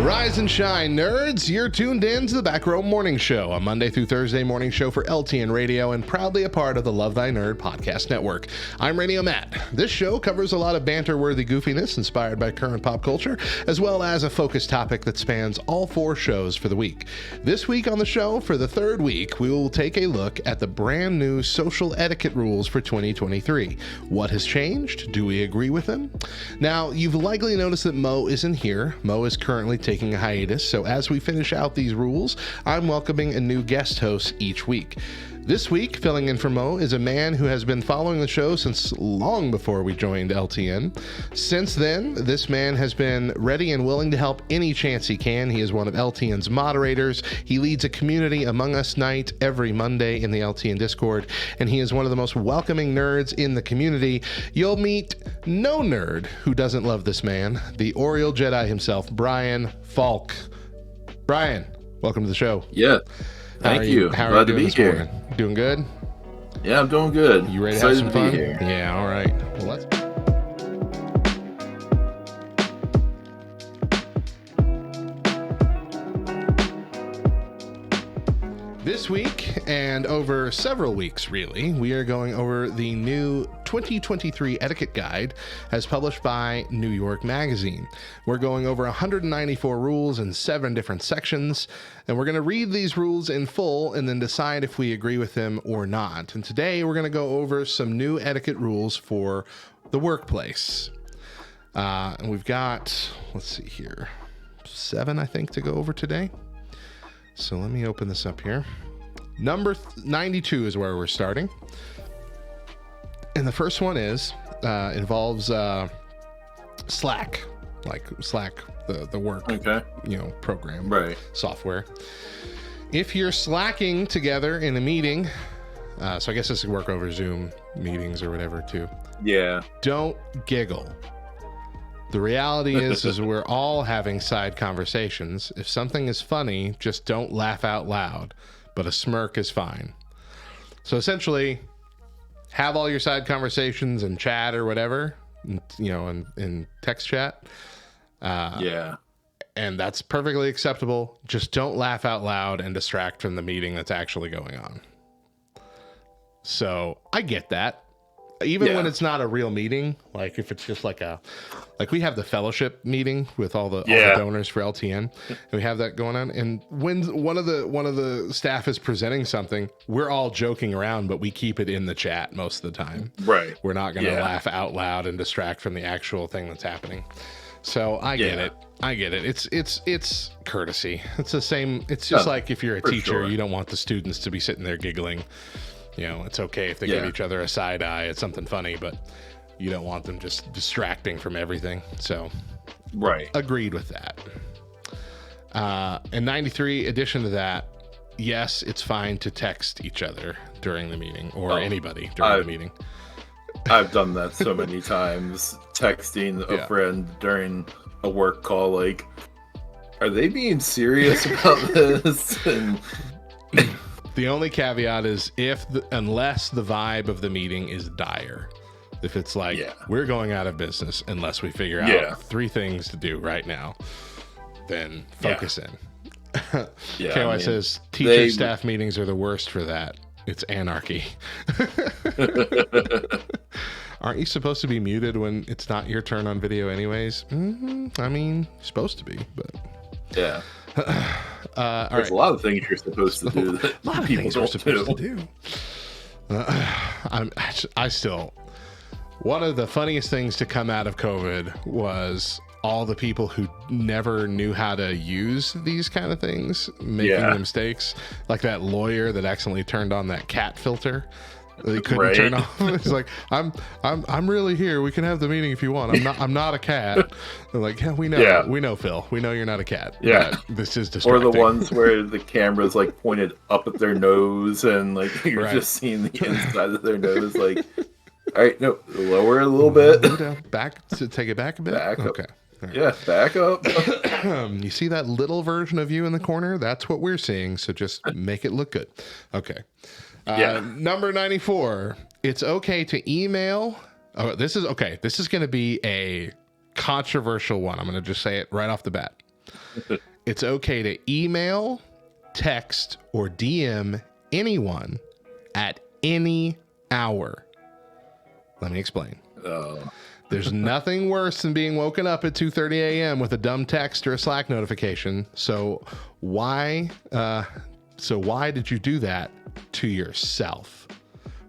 Rise and shine, nerds. You're tuned in to the Back Row Morning Show, a Monday through Thursday morning show for LTN Radio and proudly a part of the Love Thy Nerd podcast network. I'm Radio Matt. This show covers a lot of banter-worthy goofiness inspired by current pop culture, as well as a focused topic that spans all 4 shows for the week. This week on the show, for the 3rd week, we will take a look at the brand new social etiquette rules for 2023. What has changed? Do we agree with them? Now, you've likely noticed that Mo isn't here. Mo is currently taking a hiatus, so as we finish out these rules, I'm welcoming a new guest host each week. This week, filling in for Mo is a man who has been following the show since long before we joined LTN. Since then, this man has been ready and willing to help any chance he can. He is one of LTN's moderators. He leads a Community Among Us night every Monday in the LTN Discord, and he is one of the most welcoming nerds in the community. You'll meet no nerd who doesn't love this man, the Oriole Jedi himself, Bryan Falk. Bryan, welcome to the show. Yeah. Thank you. How are Glad you doing to be here. morning? Doing good? Yeah, I'm doing good. You ready to Excited have some fun? be here. Yeah, all right. Well, let's. This week, and over several weeks really, we are going over the new 2023 Etiquette Guide as published by New York Magazine. We're going over 194 rules in 7 different sections, and we're going to read these rules in full and then decide if we agree with them or not. And today we're going to go over some new etiquette rules for the workplace. And we've got, let's see here, 7, I think, to go over today. So let me open this up here. Number 92 is where we're starting. And the first one involves Slack, like Slack, the work, program, right, software. If you're slacking together in a meeting, so I guess this could work over Zoom meetings or whatever too. Yeah. Don't giggle. The reality is we're all having side conversations. If something is funny, just don't laugh out loud, but a smirk is fine. So essentially, have all your side conversations in chat or whatever, in text chat. Yeah. And that's perfectly acceptable. Just don't laugh out loud and distract from the meeting that's actually going on. So I get that. Even when it's not a real meeting, like if it's just like we have the fellowship meeting with all the donors for LTN, and we have that going on. And when one of the staff is presenting something, we're all joking around, but we keep it in the chat most of the time. Right. We're not going to laugh out loud and distract from the actual thing that's happening. So I get it. It's courtesy. It's the same. It's just like if you're a teacher, you don't want the students to be sitting there giggling. It's okay if they give each other a side eye at something funny, but you don't want them just distracting from everything. So, right. Agreed with that. And 93, addition to that, yes, it's fine to text each other during the meeting or anybody during the meeting. I've done that so many times, texting a friend during a work call, like, are they being serious about this? And the only caveat is unless the vibe of the meeting is dire. If it's like, we're going out of business unless we figure out 3 things to do right now, then focus in. KY says, teacher staff meetings are the worst for that. It's anarchy. Aren't you supposed to be muted when it's not your turn on video anyways? I mean, you're supposed to be, but... Yeah. There's a lot of things you're supposed to do that a lot of people things don't supposed to do. I still, one of the funniest things to come out of COVID was all the people who never knew how to use these kind of things, making the mistakes, like that lawyer that accidentally turned on that cat filter. They couldn't turn off. It's like, I'm really here. We can have the meeting if you want. I'm not a cat. They're like, yeah, we know, Phil. We know you're not a cat. Yeah, this is distracting. Or the ones where the camera's like pointed up at their nose and like you're just seeing the inside of their nose. Like, all right, no, lower a little bit. Back to take it back a bit. Okay. Right. Yeah, back up. You see that little version of you in the corner? That's what we're seeing. So just make it look good. Okay. Number 94. It's okay to email. This is going to be a controversial one. I'm going to just say it right off the bat. It's okay to email, text, or DM anyone at any hour. Let me explain. There's nothing worse than being woken up at 2:30 a.m. with a dumb text or a Slack notification. So why did you do that to yourself?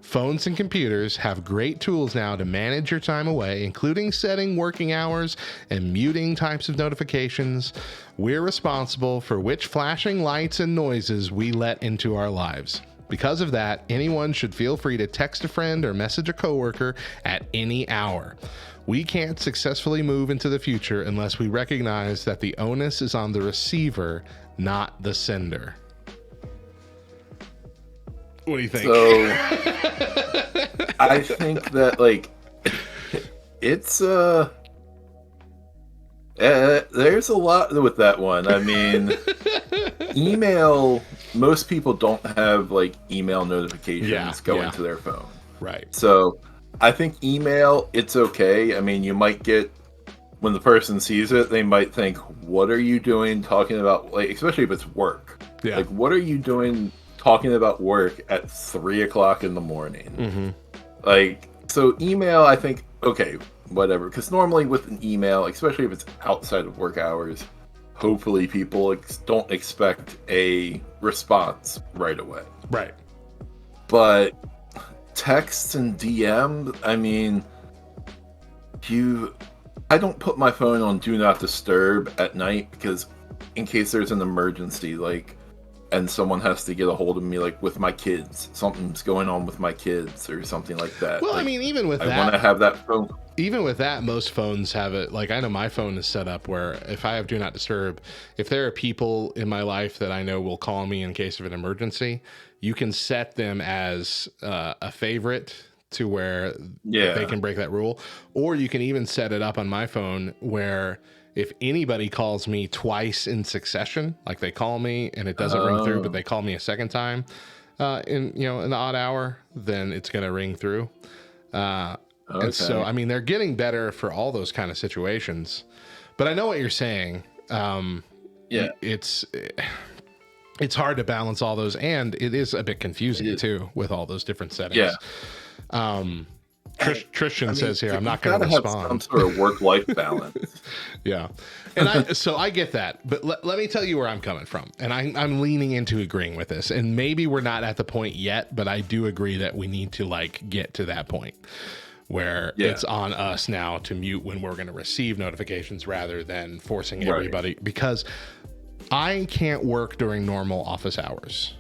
Phones and computers have great tools now to manage your time away, including setting working hours and muting types of notifications. We're responsible for which flashing lights and noises we let into our lives. Because of that, anyone should feel free to text a friend or message a coworker at any hour. We can't successfully move into the future unless we recognize that the onus is on the receiver, not the sender. What do you think? So, I think that, like, it's, there's a lot with that one. I mean, email, most people don't have, like, email notifications going to their phone. Right. So, I think email, it's okay. I mean, you might get, when the person sees it, they might think, what are you doing talking about, like, especially if it's work. Yeah. Like, what are you doing talking about work at 3:00 in the morning? Mm-hmm. Like, so email, I think, okay, whatever. Because normally with an email, especially if it's outside of work hours, hopefully people don't expect a response right away. Right. But texts and DMs, I mean, I don't put my phone on Do Not Disturb at night because in case there's an emergency, like, and someone has to get a hold of me, like with my kids, something's going on with my kids or something like that. Well, like, I mean, even with I that, want to have that phone. Even with that, most phones have it. Like, I know my phone is set up where if I have Do Not Disturb, if there are people in my life that I know will call me in case of an emergency, you can set them as a favorite to where they can break that rule. Or you can even set it up on my phone where if anybody calls me twice in succession, like they call me and it doesn't ring through, but they call me a second time in the odd hour, then it's going to ring through. And so, I mean, they're getting better for all those kind of situations. But I know what you're saying. It's hard to balance all those, and it is a bit confusing too with all those different settings. Tristan says here, I'm not going to respond. Have some sort of work-life balance. Yeah. And I get that, but let me tell you where I'm coming from. And I'm leaning into agreeing with this, and maybe we're not at the point yet, but I do agree that we need to like get to that point where it's on us now to mute when we're going to receive notifications rather than forcing everybody, because I can't work during normal office hours.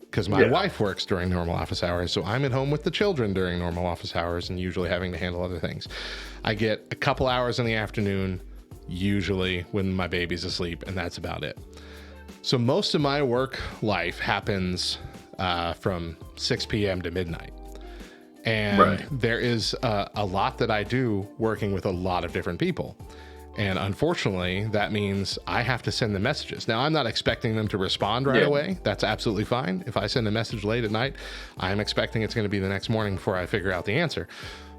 Because my wife works during normal office hours, so I'm at home with the children during normal office hours and usually having to handle other things. I get a couple hours in the afternoon, usually when my baby's asleep, and that's about it. So most of my work life happens from 6 p.m. to midnight. And there is a lot that I do working with a lot of different people. And unfortunately, that means I have to send them messages. Now, I'm not expecting them to respond right away. That's absolutely fine. If I send a message late at night, I'm expecting it's going to be the next morning before I figure out the answer.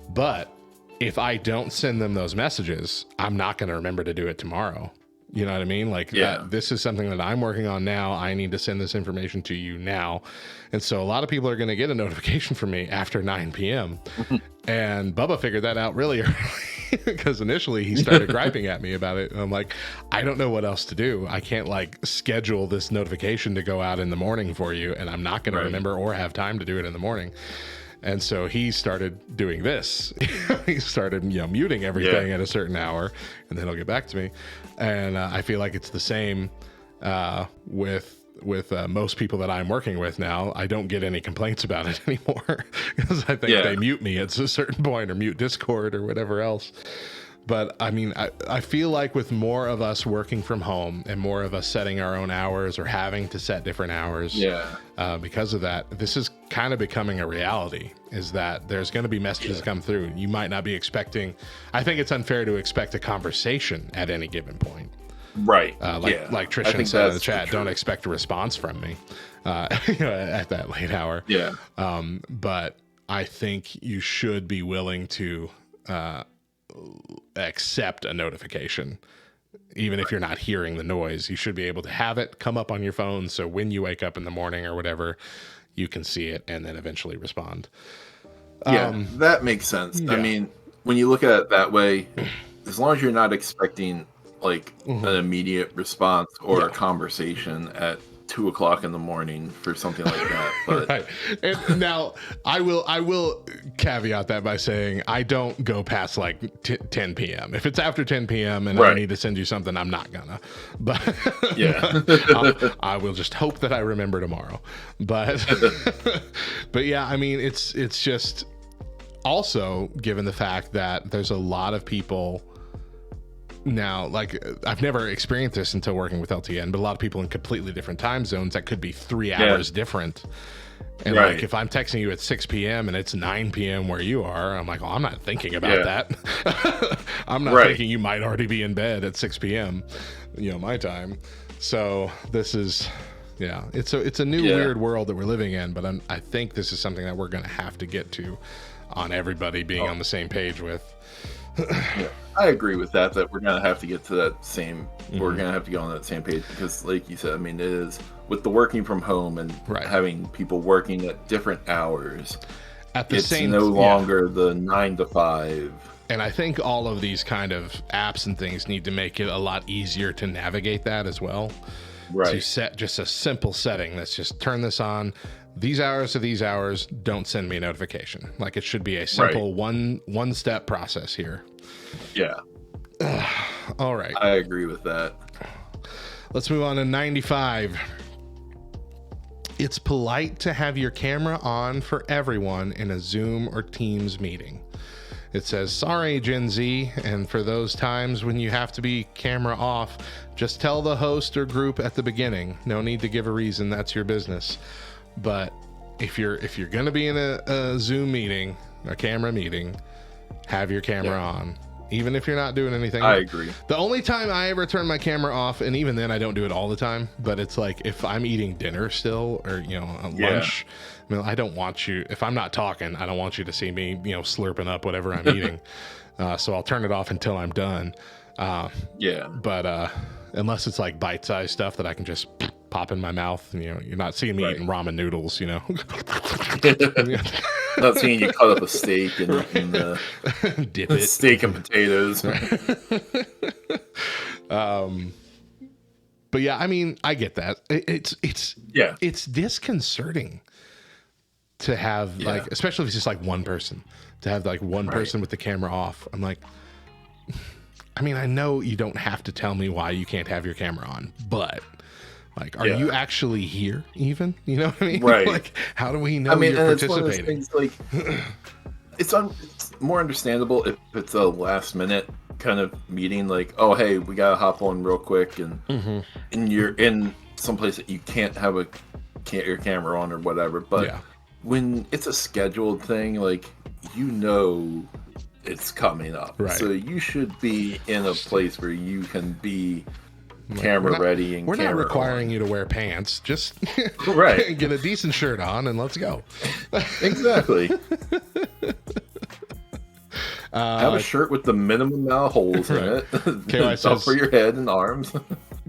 But if I don't send them those messages, I'm not going to remember to do it tomorrow. You know what I mean? Like, this is something that I'm working on now. I need to send this information to you now. And so a lot of people are going to get a notification from me after 9 p.m. And Bubba figured that out really early because initially he started griping at me about it. And I'm like, I don't know what else to do. I can't like schedule this notification to go out in the morning for you. And I'm not going to remember or have time to do it in the morning. And so he started doing this. He started, muting everything at a certain hour, and then he'll get back to me. And I feel like it's the same with most people that I'm working with now. I don't get any complaints about it anymore because I think they mute me at a certain point or mute Discord or whatever else. But I mean, I feel like with more of us working from home and more of us setting our own hours or having to set different hours, because of that, this is kind of becoming a reality, is that there's going to be messages come through. You might not be expecting, I think it's unfair to expect a conversation at any given point. Right. Like Tristan said in the chat, don't expect a response from me at that late hour. Yeah. But I think you should be willing to accept a notification Even if you're not hearing the noise, you should be able to have it come up on your phone. So when you wake up in the morning or whatever, you can see it and then eventually respond. Yeah, that makes sense. Yeah. I mean, when you look at it that way, as long as you're not expecting like an immediate response or a conversation at 2:00 in the morning for something like that. But Right. And now I will caveat that by saying I don't go past like 10 p.m. If it's after 10 p.m. and I need to send you something, I'm not gonna. But yeah, I will just hope that I remember tomorrow. But but yeah, I mean it's just also given the fact that there's a lot of people now, like I've never experienced this until working with LTN, but a lot of people in completely different time zones that could be 3 hours different. And like if I'm texting you at 6 p.m. and it's 9 p.m. where you are, I'm like, oh, I'm not thinking about that. I'm not thinking you might already be in bed at 6 p.m. My time. So this is, it's a new weird world that we're living in, but I think this is something that we're going to have to get to on everybody being on the same page with. I agree with that we're going to have to get to that same, we're going to have to get on that same page because like you said, I mean, it is with the working from home and having people working at different hours. It's no longer the 9 to 5. And I think all of these kind of apps and things need to make it a lot easier to navigate that as well. Right. To set just a simple setting that's just turn this on. These hours to these hours, don't send me a notification. Like it should be a simple one step process here. Yeah. All right. I agree with that. Let's move on to 95. It's polite to have your camera on for everyone in a Zoom or Teams meeting. It says, sorry, Gen Z, and for those times when you have to be camera off, just tell the host or group at the beginning. No need to give a reason. That's your business. But if you're going to be in a Zoom meeting, a camera meeting, have your camera on. Even if you're not doing anything. I agree. The only time I ever turn my camera off, and even then I don't do it all the time, but it's like if I'm eating dinner still or, lunch, I mean, I don't want you, if I'm not talking, I don't want you to see me, slurping up whatever I'm eating. So I'll turn it off until I'm done. But unless it's like bite-sized stuff that I can just pop in my mouth, and, you're not seeing me eating ramen noodles, Not seeing you cut up a steak and dip it. Steak and potatoes. But yeah, I mean, I get that. It's disconcerting to have like, especially if it's just like one person, to have like one person with the camera off. I'm like, I mean, I know you don't have to tell me why you can't have your camera on, but like, are you actually here even? You know what I mean? Right. Like, how do we know you're participating? It's one of those things, like, it's more understandable if it's a last minute kind of meeting, like, oh, hey, we got to hop on real quick, and you're in someplace that you can't have your camera on or whatever. But when it's a scheduled thing, like, it's coming up. Right. So you should be in a place where you can be camera ready and we're camera not requiring on. You to wear pants. Just get a decent shirt on and let's go. Exactly. Have a shirt with the minimum amount of holes in it. KY says, for your head and arms.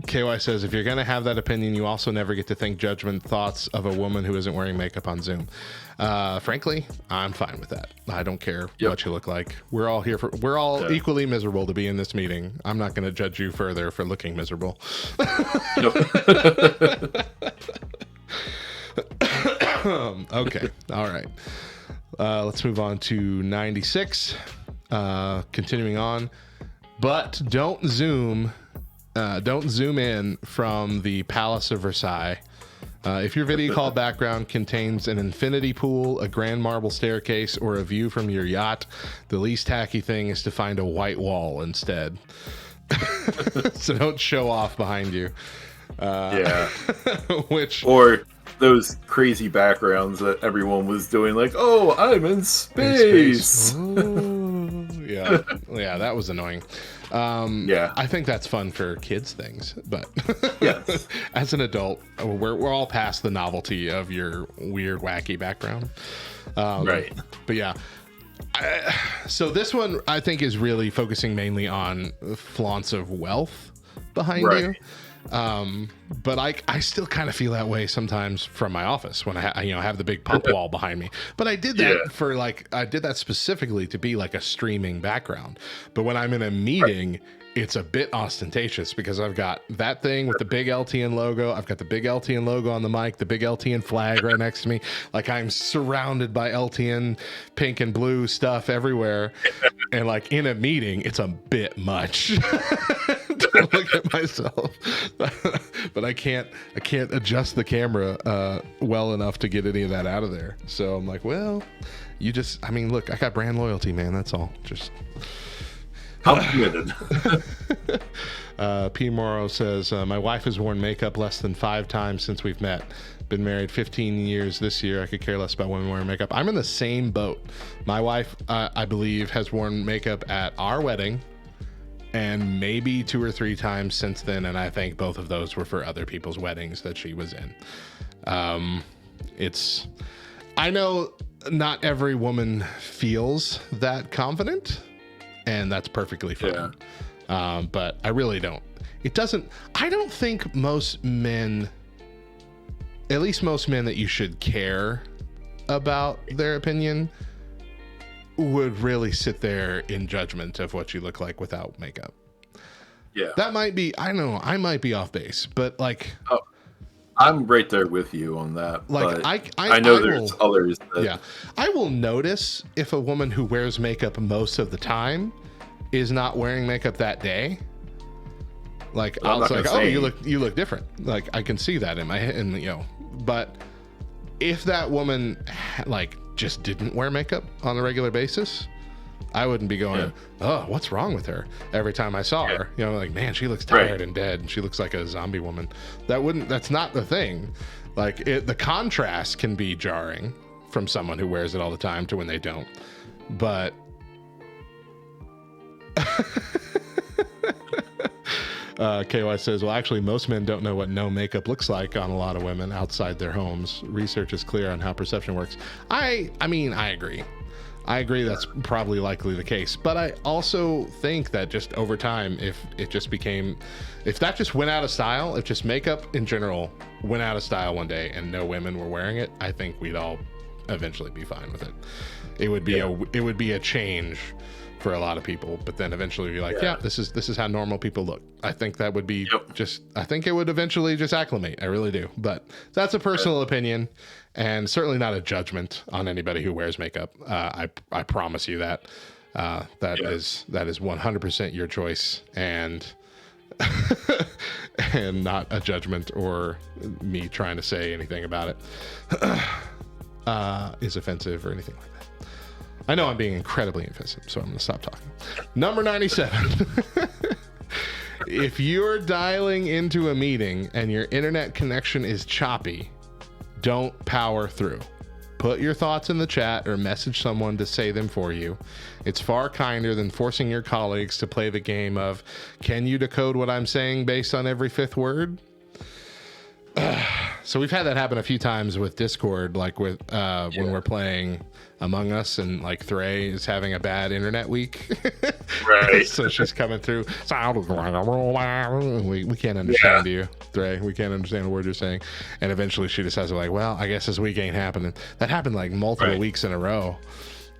KY says, if you're going to have that opinion, you also never get to think judgment thoughts of a woman who isn't wearing makeup on Zoom. Frankly, I'm fine with that. I don't care what you look like. We're all here we're all equally miserable to be in this meeting. I'm not going to judge you further for looking miserable. Okay. All right. Let's move on to 96. Continuing on, but don't zoom in from the Palace of Versailles. If your video call background contains an infinity pool, a grand marble staircase, or a view from your yacht, the least tacky thing is to find a white wall instead. So don't show off behind you. Or those crazy backgrounds that everyone was doing, like, oh, I'm in space. Yeah, that was annoying. I think that's fun for kids things, but as an adult, we're all past the novelty of your weird, wacky background. But yeah, So this one I think is really focusing mainly on flaunts of wealth behind Right. you. But I still kind of feel that way sometimes from my office when I have the big pump wall behind me. But I did that I did that specifically to be like a streaming background. But when I'm in a meeting, it's a bit ostentatious because I've got that thing with the big LTN logo. I've got the big LTN logo on the mic, the big LTN flag right next to me. Like I'm surrounded by LTN pink and blue stuff everywhere. And like in a meeting, it's a bit much to look at myself. But I can't adjust the camera well enough to get any of that out of there. So I'm like, well, look, I got brand loyalty, man. That's all. Just I'm committed. P. Morrow says, my wife has worn makeup less than 5 times since we've met. Been married 15 years this year. I could care less about women wearing makeup. I'm in the same boat. My wife, I believe, has worn makeup at our wedding and maybe 2 or 3 times since then. And I think both of those were for other people's weddings that she was in. I know not every woman feels that confident, and that's perfectly fine. Yeah. But I really don't. I don't think most men, at least most men that you should care about their opinion, would really sit there in judgment of what you look like without makeup. Yeah. That might be, I know, I might be off base, but like... Oh, I'm right there with you on that. Like, but I know there's others that... Yeah. I will notice if a woman who wears makeup most of the time is not wearing makeup that day. Like, I was like, oh, you look different. Like, I can see that in my head, and but if that woman like just didn't wear makeup on a regular basis, I wouldn't be going, oh, what's wrong with her? Every time I saw her, like, man, she looks tired and dead, and she looks like a zombie woman. That's not the thing. Like, the contrast can be jarring from someone who wears it all the time to when they don't. But KY says, well, actually, most men don't know what no makeup looks like on a lot of women outside their homes. Research is clear on how perception works. I mean, I agree. That's probably likely the case. But I also think that just over time, if that just went out of style, if just makeup in general went out of style one day and no women were wearing it, I think we'd all eventually be fine with it. It would be a change for a lot of people, but then eventually be like, this is how normal people look. I think that would be I think it would eventually just acclimate. I really do. But that's a personal opinion, and certainly not a judgment on anybody who wears makeup. I promise you that. That is 100% your choice, and and not a judgment or me trying to say anything about it is offensive or anything like that. I know I'm being incredibly offensive, so I'm going to stop talking. Number 97. If you're dialing into a meeting and your internet connection is choppy, don't power through. Put your thoughts in the chat or message someone to say them for you. It's far kinder than forcing your colleagues to play the game of, can you decode what I'm saying based on every 5th word? So we've had that happen a few times with Discord, like with when we're playing Among Us, and like Thray is having a bad internet week. Right. So she's coming through. We can't understand you, Thray. We can't understand the word you're saying. And eventually she just has to like, well, I guess this week ain't happening. That happened like multiple weeks in a row.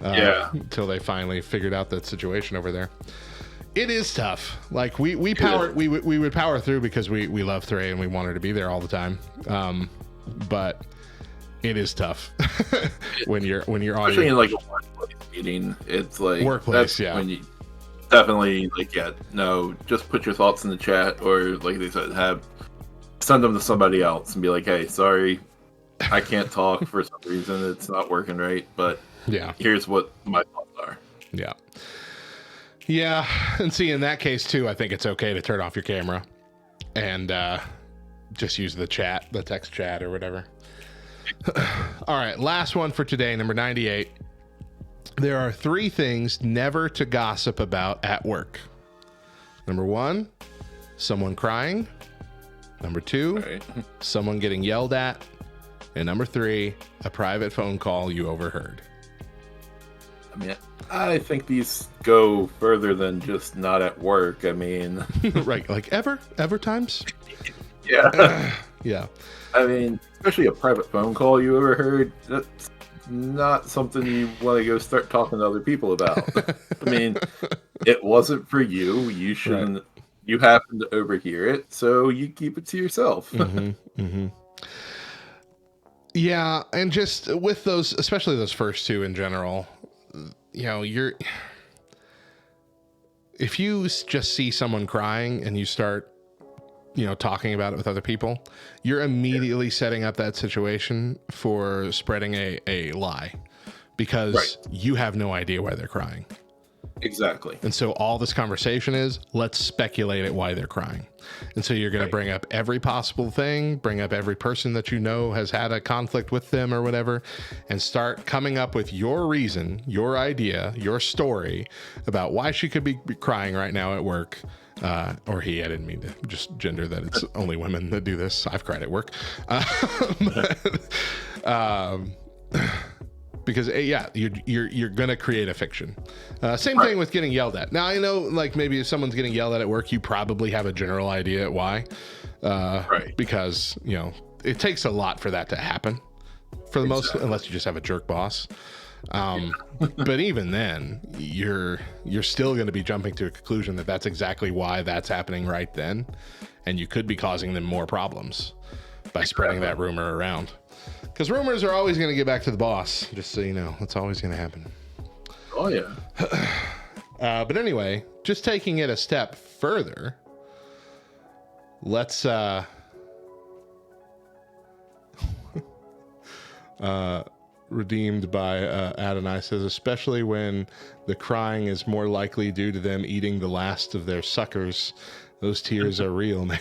Until they finally figured out that situation over there. It is tough. Like we would power through because we love Thray and we want her to be there all the time. But it is tough when you're on, especially in like a workplace meeting. It's like workplace, when you definitely just put your thoughts in the chat, or like they said, send them to somebody else and be like, hey, sorry, I can't talk for some reason. It's not working right, but here's what my thoughts are. Yeah, and see, in that case, too, I think it's okay to turn off your camera and just use the text chat or whatever. All right, last one for today, number 98. There are 3 things never to gossip about at work. Number 1, someone crying. Number 2, someone getting yelled at. And number 3, a private phone call you overheard. I mean, I think these go further than just not at work. I mean, Right, like ever times. yeah. Yeah. I mean, especially a private phone call you ever heard. That's not something you want to go start talking to other people about. I mean, it wasn't for you. You shouldn't. Right. You happen to overhear it, so you keep it to yourself. Yeah, and just with those, especially those first two in general, you know, if you just see someone crying and you start, you know, talking about it with other people, you're immediately setting up that situation for spreading a lie, because you have no idea why they're crying. Exactly. And so all this conversation is, let's speculate at why they're crying. And so you're going to bring up every possible thing, bring up every person that you know has had a conflict with them or whatever, and start coming up with your reason, your idea, your story about why she could be crying right now at work. Or he, I didn't mean to just gender that it's only women that do this. I've cried at work. Because yeah, you're gonna create a fiction. Same thing with getting yelled at. Now I know, like, maybe if someone's getting yelled at work, you probably have a general idea at why. Because, you know, it takes a lot for that to happen. For the most, unless you just have a jerk boss. But even then, you're still going to be jumping to a conclusion that that's exactly why that's happening right then, and you could be causing them more problems by spreading that rumor around. Because rumors are always going to get back to the boss, just so you know. That's always going to happen. Oh, yeah. But anyway, just taking it a step further, let's... redeemed by Adonai says, especially when the crying is more likely due to them eating the last of their suckers. Those tears are real, man.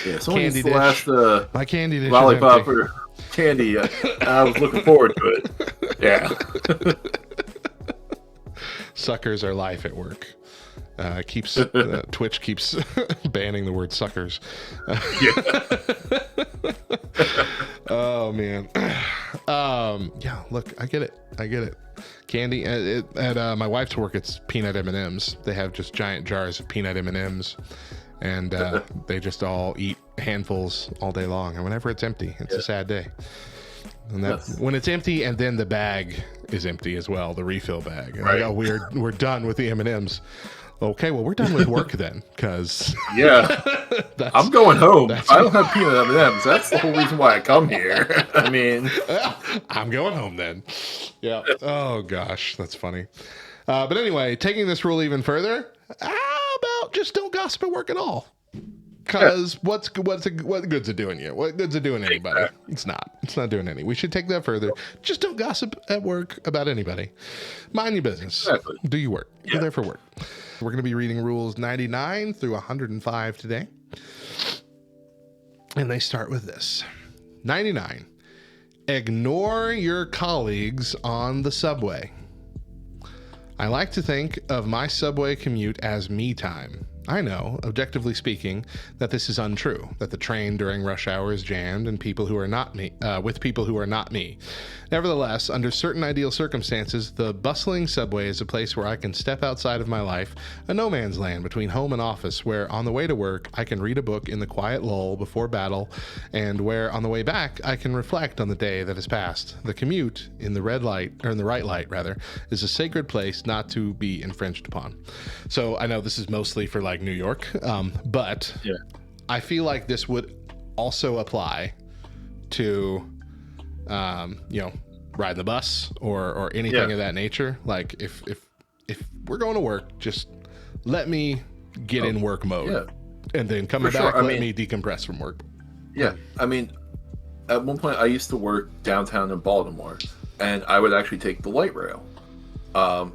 Yeah, someone eats the last my candy dish lollipop or candy. I was looking forward to it. Yeah. Suckers are life at work. Twitch keeps banning the word suckers. Oh man. Yeah, look, I get it. Candy at my wife's work, it's peanut M&Ms. They have just giant jars of peanut M&Ms, and they just all eat handfuls all day long. And whenever it's empty, it's a sad day. And when it's empty, and then the bag is empty as well, the refill bag. And like, oh, we're done with the M&Ms. Okay, well, we're done with work then, because I'm going home. I don't have peanut M&Ms. That's the whole reason why I come here. I mean, I'm going home then. Yeah. Oh gosh, that's funny. But anyway, taking this rule even further, how about just don't gossip at work at all? Because what good's it doing you? What good's it doing anybody? Exactly. It's not doing any. We should take that further. Just don't gossip at work about anybody. Mind your business. Exactly. Do your work. You're there for work. We're going to be reading rules 99 through 105 today. And they start with this. 99. Ignore your colleagues on the subway. I like to think of my subway commute as me time. I know, objectively speaking, that this is untrue, that the train during rush hour is jammed and people who are not me, with people who are not me. Nevertheless, under certain ideal circumstances, the bustling subway is a place where I can step outside of my life, a no man's land between home and office, where on the way to work, I can read a book in the quiet lull before battle, and where on the way back, I can reflect on the day that has passed. The commute in the right light, is a sacred place not to be infringed upon. So I know this is mostly for like New York, but I feel like this would also apply to riding the bus or anything of that nature. Like if we're going to work, just let me get in work mode, and then coming back, let me decompress from work. Yeah, I mean, at one point I used to work downtown in Baltimore, and I would actually take the light rail.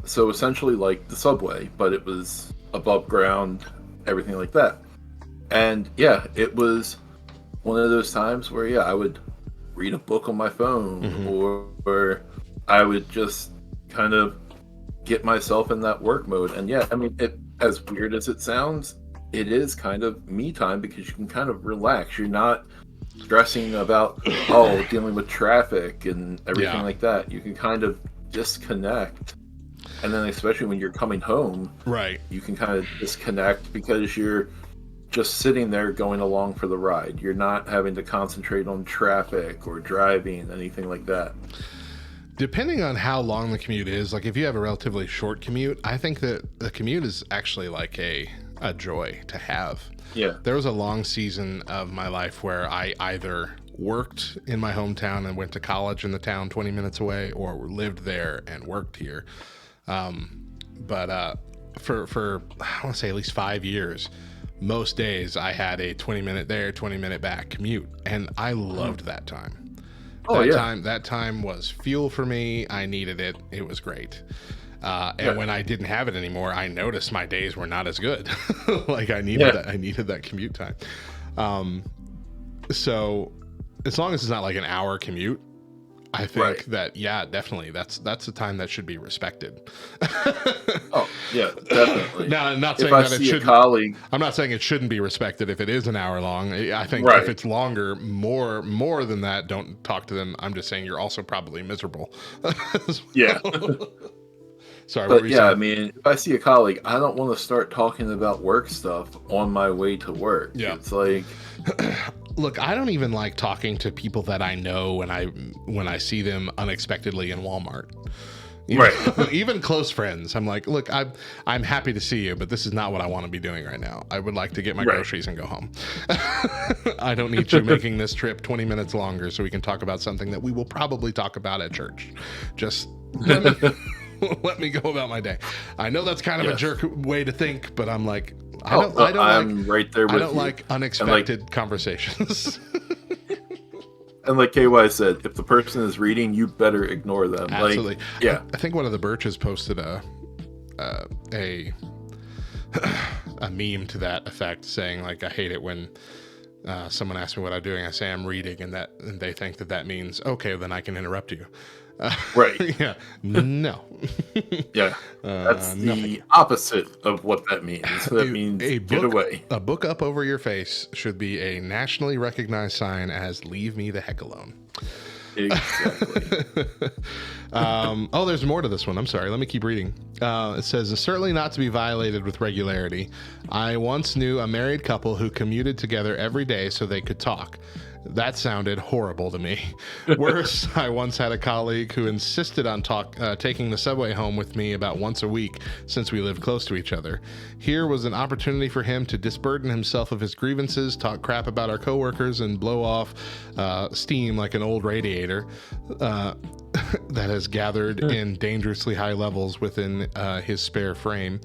So essentially like the subway, but it was above ground, everything like that. And it was one of those times where I would read a book on my phone, or I would just kind of get myself in that work mode. And I mean, as weird as it sounds, it is kind of me time, because you can kind of relax. You're not stressing about dealing with traffic and everything like that. You can kind of disconnect, and then especially when you're coming home, right, you can kind of disconnect because you're just sitting there going along for the ride. You're not having to concentrate on traffic or driving, anything like that. Depending on how long the commute is, like if you have a relatively short commute, I think that the commute is actually like a joy to have. Yeah. There was a long season of my life where I either worked in my hometown and went to college in the town 20 minutes away, or lived there and worked here. But for I want to say at least 5 years, most days I had a 20-minute there, 20-minute back commute, and I loved that time. That time was fuel for me. I needed it. It was great. And when I didn't have it anymore, I noticed my days were not as good. Like I needed that commute time. So as long as it's not like an hour commute, I think that, definitely that's the time that should be respected. Oh, yeah, definitely. Now, I'm not saying that it shouldn't. I'm not saying it shouldn't be respected if it is an hour long. I think if it's longer, more than that, don't talk to them. I'm just saying you're also probably miserable. Yeah. Sorry, but I mean, if I see a colleague, I don't want to start talking about work stuff on my way to work. Yeah. It's like, look, I don't even like talking to people that I know when I see them unexpectedly in Walmart. Even close friends. I'm like, look, I'm happy to see you, but this is not what I want to be doing right now. I would like to get my groceries and go home. I don't need you making this trip 20 minutes longer so we can talk about something that we will probably talk about at church. Just let me go about my day. I know that's kind of a jerk way to think, but I'm like, I'm right there with you. I don't like unexpected conversations. And like KY said, if the person is reading, you better ignore them. Absolutely. Like, I think one of the Birches posted a meme to that effect, saying like, I hate it when someone asks me what I'm doing. I say I'm reading, and they think that means, okay, then I can interrupt you. Yeah. No. Yeah. That's the opposite of what that means. That means get away. A book up over your face should be a nationally recognized sign as "Leave me the heck alone." Exactly. There's more to this one. I'm sorry. Let me keep reading. It says, certainly not to be violated with regularity. I once knew a married couple who commuted together every day so they could talk. That sounded horrible to me. Worse, I once had a colleague who insisted on taking the subway home with me about once a week since we lived close to each other. Here was an opportunity for him to disburden himself of his grievances, talk crap about our coworkers, and blow off steam like an old radiator that has gathered in dangerously high levels within his spare frame.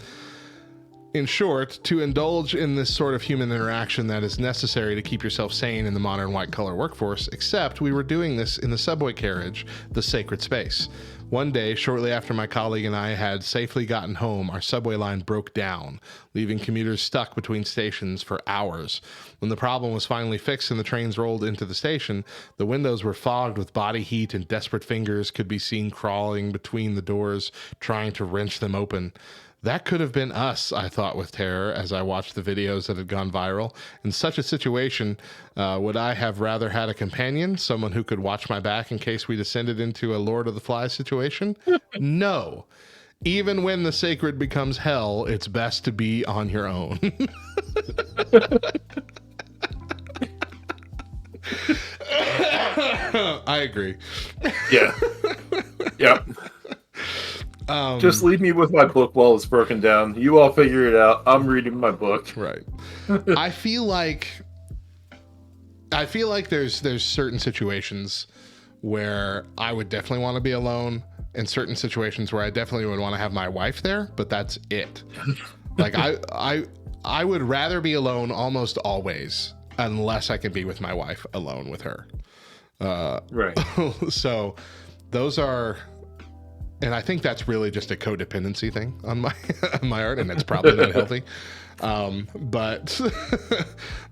In short, to indulge in this sort of human interaction that is necessary to keep yourself sane in the modern white-collar workforce, except we were doing this in the subway carriage, the sacred space. One day, shortly after my colleague and I had safely gotten home, our subway line broke down, leaving commuters stuck between stations for hours. When the problem was finally fixed and the trains rolled into the station, the windows were fogged with body heat and desperate fingers could be seen crawling between the doors, trying to wrench them open. That could have been us, I thought with terror as I watched the videos that had gone viral. In such a situation, would I have rather had a companion, someone who could watch my back in case we descended into a Lord of the Flies situation? No. Even when the sacred becomes hell, it's best to be on your own. I agree. Yeah. Yep. Just leave me with my book while it's broken down. You all figure it out. I'm reading my book. Right. I feel like there's certain situations where I would definitely want to be alone, and certain situations where I definitely would want to have my wife there, but that's it. Like I would rather be alone almost always, unless I could be with my wife alone with her. Right. So those are. And I think that's really just a codependency thing on my art, and it's probably not healthy. But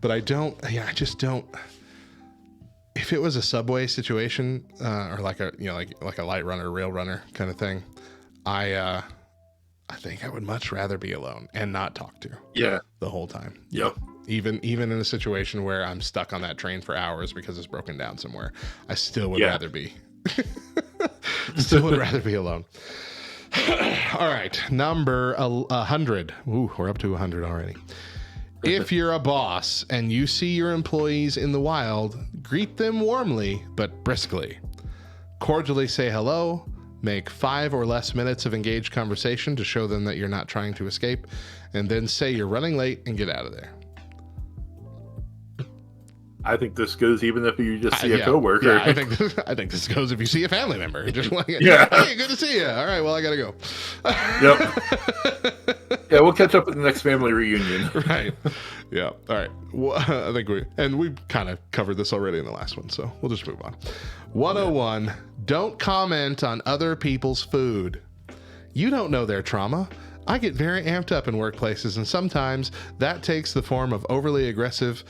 I just don't. If it was a subway situation or like a light runner, rail runner kind of thing, I think I would much rather be alone and not talk to. Yeah. The whole time. Yep. Even in a situation where I'm stuck on that train for hours because it's broken down somewhere, I still would rather be. Still would rather be alone. All right, number 100. Ooh, we're up to 100 already. If you're a boss and you see your employees in the wild, greet them warmly but briskly. Cordially say hello. Make 5 or less minutes of engaged conversation to show them that you're not trying to escape, and then say you're running late and get out of there. I think this goes even if you just see a coworker. Yeah, I think this goes if you see a family member. Just like, hey, good to see you. All right, well, I gotta go. Yep. Yeah, we'll catch up at the next family reunion. Right. Yeah. All right. Well, I think we kind of covered this already in the last one, so we'll just move on. 101. Don't comment on other people's food. You don't know their trauma. I get very amped up in workplaces, and sometimes that takes the form of overly aggressive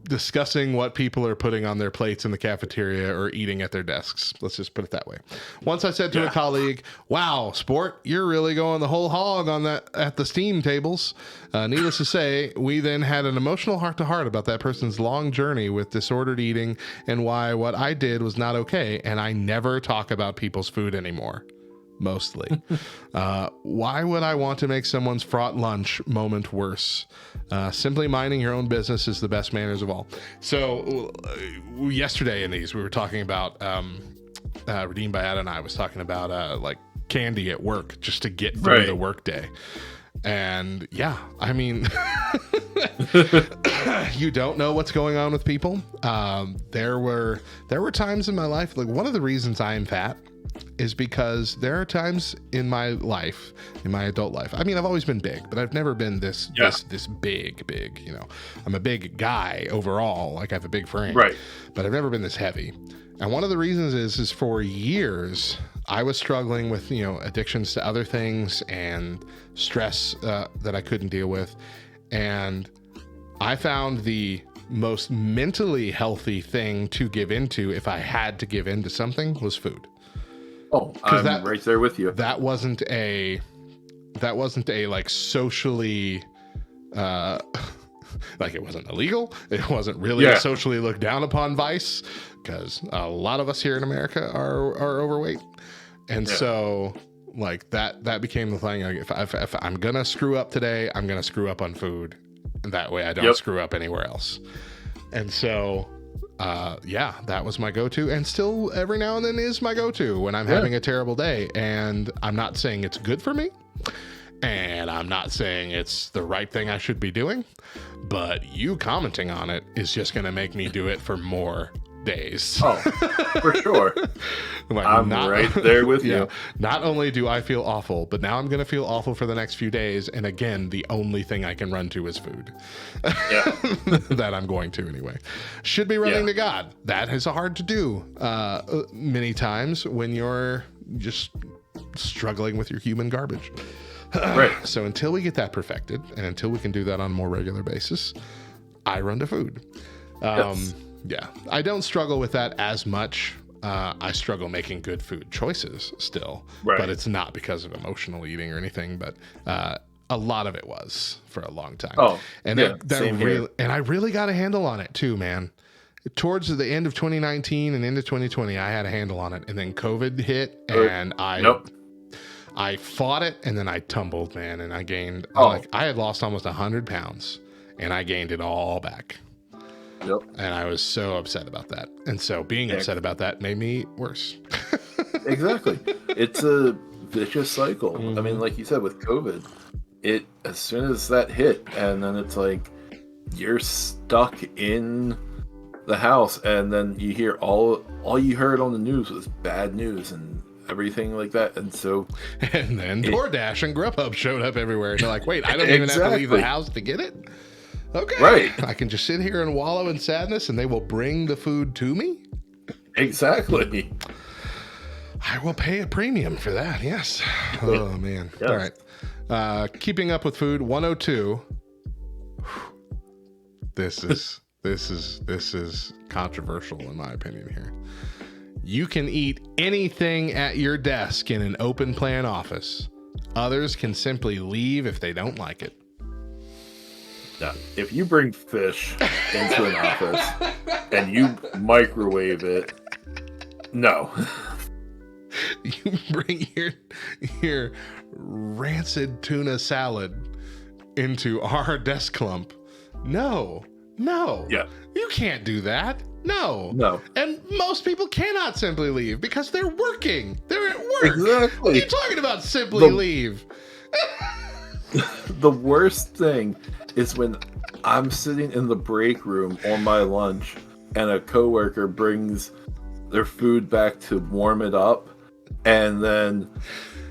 discussing what people are putting on their plates in the cafeteria or eating at their desks. Let's just put it that way. Once I said to a colleague, "Wow, sport, you're really going the whole hog on that at the steam tables." Needless to say, we then had an emotional heart-to-heart about that person's long journey with disordered eating and why what I did was not okay, and I never talk about people's food anymore. Mostly. Why would I want to make someone's fraught lunch moment worse? Simply minding your own business is the best manners of all. So yesterday in these, we were talking about, Redeemed by Ad and I was talking about like candy at work just to get through the work day. And yeah, I mean, you don't know what's going on with people. There were times in my life, like one of the reasons I am fat is because there are times in my life, in my adult life. I mean, I've always been big, but I've never been this big, you know. I'm a big guy overall, like I have a big frame. Right. But I've never been this heavy. And one of the reasons is for years I was struggling with, you know, addictions to other things and stress that I couldn't deal with. And I found the most mentally healthy thing to give into, if I had to give into something, was food. Oh, I'm right there with you. That wasn't a like socially, like it wasn't illegal. It wasn't really a socially looked down upon vice, because a lot of us here in America are overweight. And so like that became the thing. Like if I'm going to screw up today, I'm going to screw up on food. And that way I don't screw up anywhere else. And so that was my go-to, and still every now and then is my go-to when I'm having a terrible day. And I'm not saying it's good for me, and I'm not saying it's the right thing I should be doing, but you commenting on it is just going to make me do it for more days. Oh, for sure. Like, I'm right there with you. Not only do I feel awful, but now I'm going to feel awful for the next few days. And again, the only thing I can run to is food. That I'm going to anyway. Should be running to God. That is hard to do many times when you're just struggling with your human garbage. Right. So until we get that perfected, and until we can do that on a more regular basis, I run to food. Yeah, I don't struggle with that as much. I struggle making good food choices still, but it's not because of emotional eating or anything, but a lot of it was for a long time. Oh, and I really got a handle on it too, man. Towards the end of 2019 and into 2020, I had a handle on it, and then COVID hit, and I fought it, and then I tumbled, man, and I gained, I had lost almost 100 pounds, and I gained it all back. Yep. And I was so upset about that. And so being upset about that made me worse. Exactly. It's a vicious cycle. Mm-hmm. I mean, like you said, with COVID, as soon as that hit, and then it's like you're stuck in the house, and then you hear all you heard on the news was bad news and everything like that. And so and then DoorDash and Grubhub showed up everywhere. And they're like, wait, I don't even have to leave the house to get it? Okay. Right. I can just sit here and wallow in sadness, and they will bring the food to me? Exactly. I will pay a premium for that. Yes. Oh, man. Yes. All right. Keeping up with food, 102. This is controversial in my opinion here. You can eat anything at your desk in an open plan office, Others can simply leave if they don't like it. Now, if you bring fish into an office and you microwave it, no. You bring your rancid tuna salad into our desk clump. No. Yeah. You can't do that. No. And most people cannot simply leave because they're working. They're at work. Exactly. What are you talking about simply leave? The worst thing is when I'm sitting in the break room on my lunch and a coworker brings their food back to warm it up, and then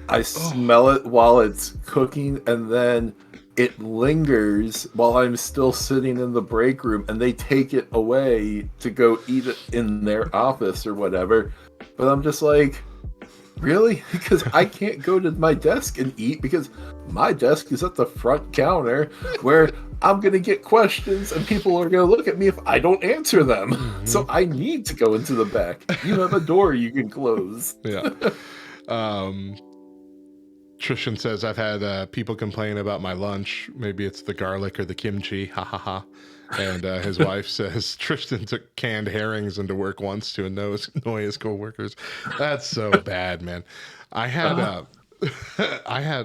I smell it while it's cooking, and then it lingers while I'm still sitting in the break room, and they take it away to go eat it in their office or whatever. But I'm just like, really? Because I can't go to my desk and eat because my desk is at the front counter where I'm going to get questions and people are going to look at me if I don't answer them. Mm-hmm. So I need to go into the back. You have a door you can close. Yeah. Tristan says, I've had people complain about my lunch. Maybe it's the garlic or the kimchi. Ha ha ha. And his wife says Tristan took canned herrings into work once to annoy his coworkers. That's so bad, man. I had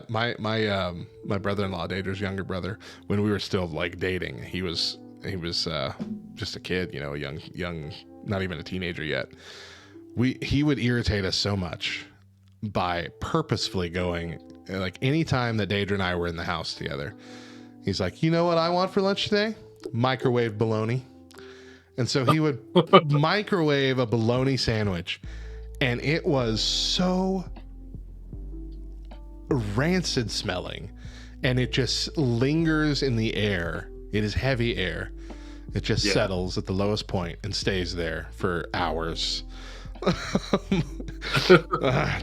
my brother-in-law, Dader's younger brother, when we were still like dating. He was just a kid, young, not even a teenager yet. He would irritate us so much by purposefully going, like, anytime that Daedra and I were in the house together, he's like, you know what I want for lunch today? Microwave bologna. And so he would microwave a bologna sandwich, and it was so rancid smelling, and it just lingers in the air. It is heavy air. It just settles at the lowest point and stays there for hours.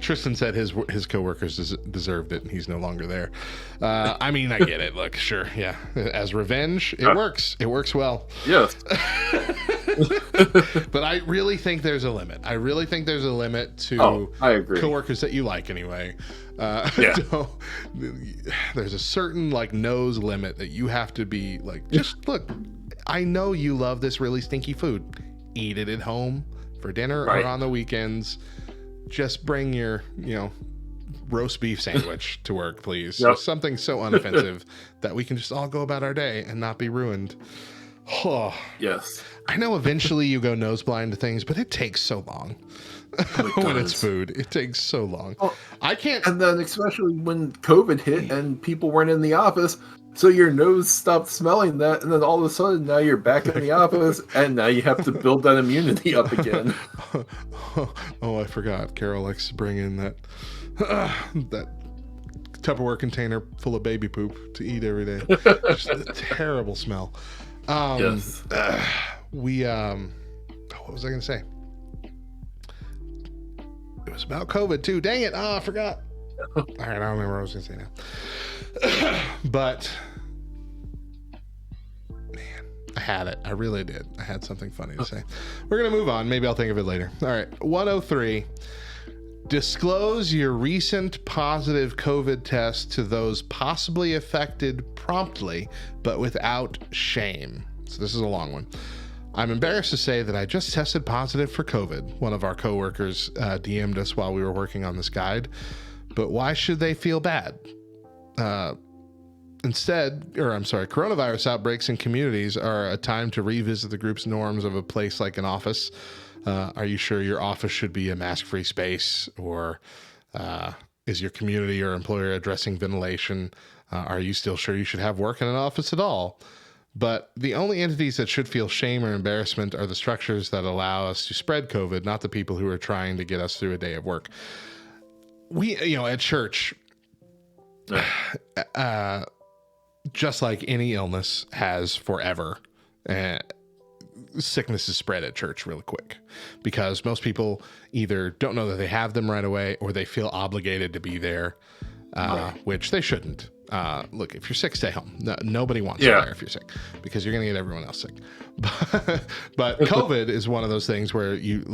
Tristan said his coworkers deserved it, and he's no longer there. I mean, I get it. Look, sure, yeah. As revenge, it works. It works well. Yes. But I really think there's a limit. I really think there's a limit to I agree. coworkers that you like anyway. There's a certain nose limit that you have to be like, just look, I know you love this really stinky food. Eat it at home for dinner or on the weekends. Just bring your, roast beef sandwich to work, please. Yep. Something so unoffensive that we can just all go about our day and not be ruined. Oh, yes. I know eventually you go nose blind to things, but it takes so long. When it's food, it takes so long. Well, I can't. And then especially when COVID hit and people weren't in the office, so your nose stopped smelling that, and then all of a sudden now you're back in the office, and now you have to build that immunity up again. Oh, I forgot. Carol likes to bring in that Tupperware container full of baby poop to eat every day. Just a terrible smell. Yes. What was I going to say? It was about COVID too. Dang it. Oh, I forgot. All right. I don't remember what I was going to say now. But man, I had it. I really did. I had something funny to say. We're going to move on. Maybe I'll think of it later. All right. 103. Disclose your recent positive COVID test to those possibly affected promptly, but without shame. So this is a long one. I'm embarrassed to say that I just tested positive for COVID. One of our coworkers DM'd us while we were working on this guide. But why should they feel bad? Coronavirus outbreaks in communities are a time to revisit the group's norms of a place like an office. Are you sure your office should be a mask-free space? Or is your community or employer addressing ventilation? Are you still sure you should have work in an office at all? But the only entities that should feel shame or embarrassment are the structures that allow us to spread COVID, not the people who are trying to get us through a day of work. We, at church, just like any illness has forever, sickness is spread at church really quick because most people either don't know that they have them right away or they feel obligated to be there, which they shouldn't. Look, if you're sick, stay home. Nobody wants you there if you're sick because you're going to get everyone else sick. But COVID is one of those things where you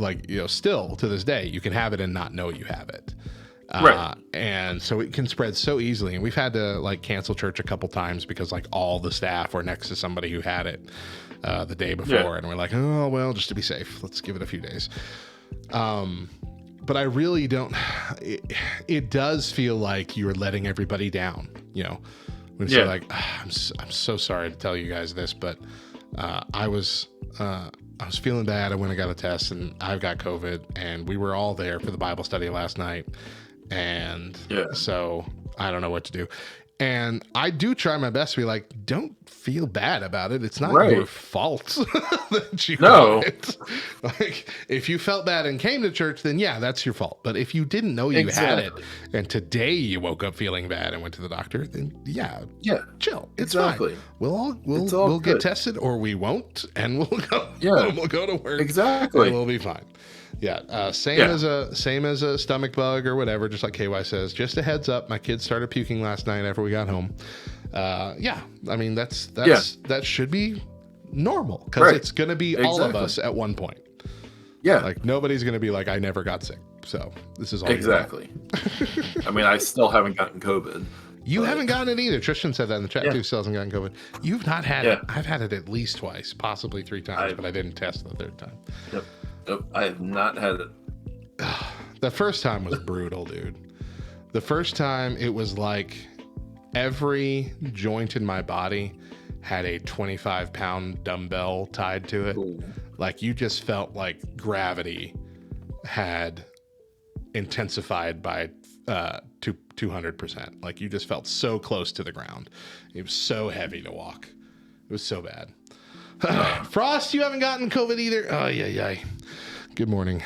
still to this day, you can have it and not know you have it. Right. And so it can spread so easily. And we've had to like cancel church a couple times because like all the staff were next to somebody who had it the day before. Yeah. And we're like, oh, well, just to be safe, let's give it a few days. But I really don't, it does feel like you're letting everybody down, you know, when you're like, I'm so sorry to tell you guys this, but I was feeling bad. I went and got a test and I've got COVID, and we were all there for the Bible study last night. And so I don't know what to do. And I do try my best to be like, don't feel bad about it. It's not your fault that you got it. Like, if you felt bad and came to church, then yeah, that's your fault. But if you didn't know you had it, and today you woke up feeling bad and went to the doctor, then chill. It's fine. We'll get tested, or we won't, and we'll go. We'll go to work. Exactly. And we'll be fine. Same as a stomach bug or whatever, just like KY says. Just a heads up, my kids started puking last night after we got home. I mean that should be normal, because it's going to be all of us at one point. Like nobody's going to be like, I never got sick, so this is all exactly. I mean, I still haven't gotten COVID. You haven't gotten it either. Tristan said that in the chat too. Still hasn't gotten COVID. You've not had it. I've had it at least twice, possibly 3 times, but I didn't test the 3rd time. Nope, I have not had it. The first time was brutal, dude. The first time it was like every joint in my body had a 25-pound dumbbell tied to it. Ooh. Like you just felt like gravity had intensified by 200%. Like you just felt so close to the ground. It was so heavy to walk. It was so bad. Frost, you haven't gotten COVID either? Oh, yeah. Good morning.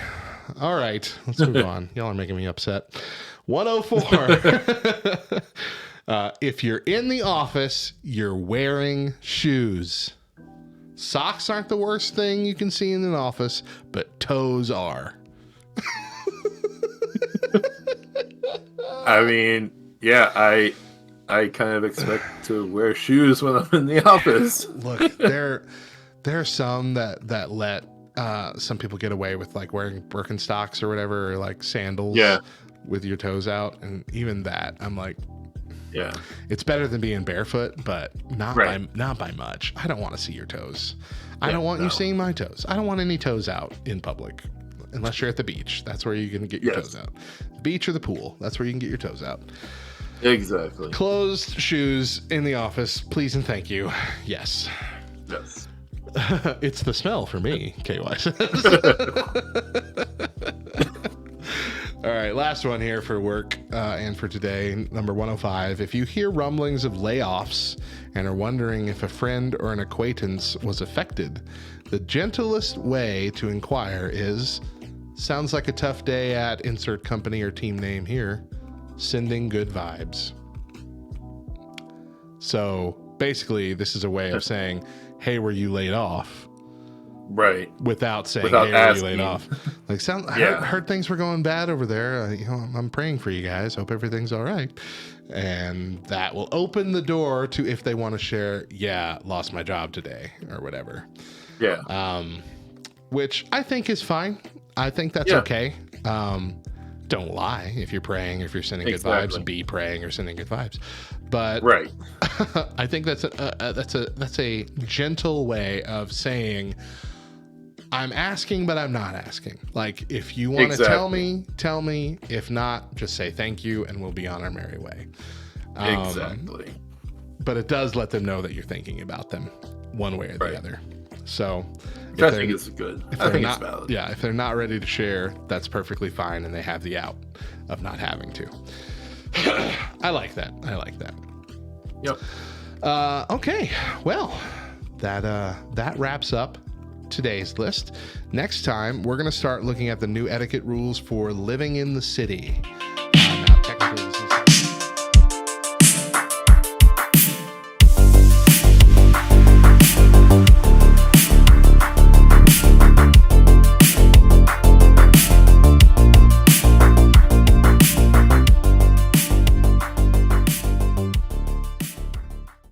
All right, let's move on. Y'all are making me upset. 104. If you're in the office, you're wearing shoes. Socks aren't the worst thing you can see in an office, but toes are. I mean, I kind of expect to wear shoes when I'm in the office. Look, there are some that let some people get away with like wearing Birkenstocks or whatever, or like sandals with your toes out, and even that, I'm like, it's better than being barefoot, but not by much. I don't want to see your toes. I don't want you seeing my toes. I don't want any toes out in public, unless you're at the beach. That's where you can get your toes out. The beach or the pool. That's where you can get your toes out. Exactly. Closed shoes in the office, please and thank you. Yes. It's the smell for me, KY says. All right, last one here for work and for today, number 105. If you hear rumblings of layoffs and are wondering if a friend or an acquaintance was affected, the gentlest way to inquire is, sounds like a tough day at insert company or team name here, sending good vibes. So basically, this is a way of saying, hey, were you laid off? Right. Without saying, hey, were you laid off? Like, heard things were going bad over there. I'm praying for you guys. Hope everything's all right. And that will open the door to, if they want to share, lost my job today or whatever. Which I think is fine. I think that's okay. Don't lie if you're praying, if you're sending good vibes, be praying or sending good vibes. But I think that's a gentle way of saying, I'm asking, but I'm not asking. Like, if you want to tell me. If not, just say thank you, and we'll be on our merry way. Exactly. But it does let them know that you're thinking about them one way or the other. So I think it's good. I think it's valid. Yeah, if they're not ready to share, that's perfectly fine, and they have the out of not having to. I like that. Yep. Okay. Well, that wraps up today's list. Next time, we're going to start looking at the new etiquette rules for living in the city.